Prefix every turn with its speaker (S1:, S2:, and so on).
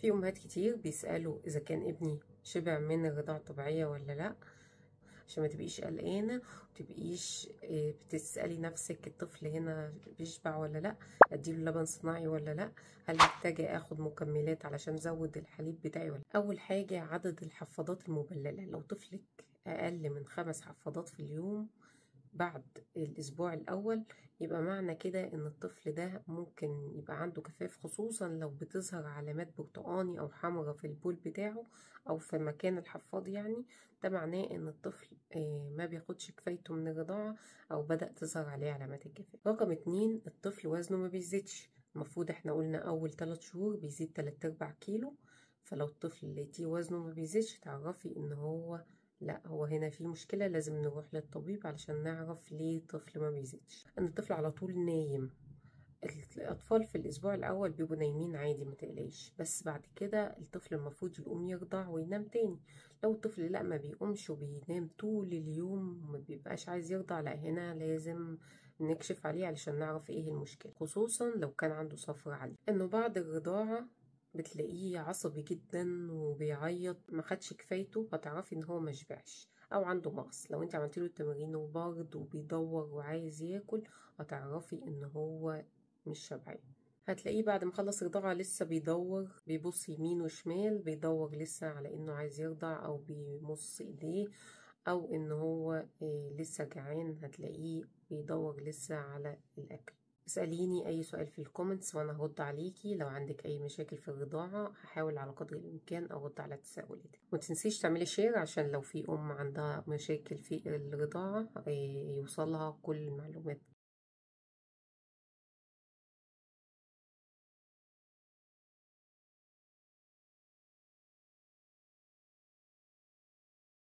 S1: في أمهات كتير بيسألوا إذا كان ابني شبع من الرضاعة الطبيعية ولا لأ، عشان ما تبقيش قلقانة وتبقيش بتسألي نفسك الطفل هنا بيشبع ولا لأ، أديله لبن صناعي ولا لأ، هل محتاجة أخد مكملات علشان أزود الحليب بتاعي ولا لأ. أول حاجة عدد الحفاضات المبللة، لو طفلك أقل من 5 حفاضات في اليوم بعد الأسبوع الأول يبقى معنى كده إن الطفل ده ممكن يبقى عنده جفاف، خصوصا لو بتظهر علامات برتقاني أو حمرا في البول بتاعه أو في مكان الحفاض. يعني ده معناه إن الطفل ما بياخدش كفايته من الرضاعة أو بدأ تظهر عليه علامات الجفاف. رقم 2، الطفل وزنه ما بيزيدش. المفروض احنا قلنا أول 3 شهور بيزيد 3/4 كيلو، فلو الطفل لقيتيه وزنه ما بيزيدش تعرفي إن هو لا، هو هنا في مشكلة، لازم نروح للطبيب علشان نعرف ليه الطفل ما بيزيدش. ان الطفل على طول نايم، الأطفال في الأسبوع الأول بيبقوا نايمين عادي ما تقلقيش، بس بعد كده الطفل المفروض يقوم يرضع وينام تاني. لو الطفل لا ما بيقومش وبينام طول اليوم وما بيبقاش عايز يرضع، لا هنا لازم نكشف عليه علشان نعرف ايه المشكلة، خصوصا لو كان عنده صفرة عالية. انه بعد الرضاعة بتلاقيه عصبي جدا وبيعيط، ما خدش كفايته، هتعرفي ان هو مشبعش او عنده مغص. لو انت عملتيله التمارين وبرضه وبيدور وعايز ياكل، هتعرفي ان هو مش شبعان. هتلاقيه بعد ما خلص رضاعة لسه بيدور، بيبص يمين وشمال، بيدور لسه على انه عايز يرضع او بيمص ايديه او ان هو لسه جعان، هتلاقيه بيدور لسه على الاكل. اسأليني اي سؤال في الكومنتس وانا هرد عليكي. لو عندك اي مشاكل في الرضاعة هحاول على قدر الامكان ارد على تساؤلاتك. ومتنسيش تعملي شير عشان لو في ام عندها مشاكل في الرضاعة يوصلها كل المعلومات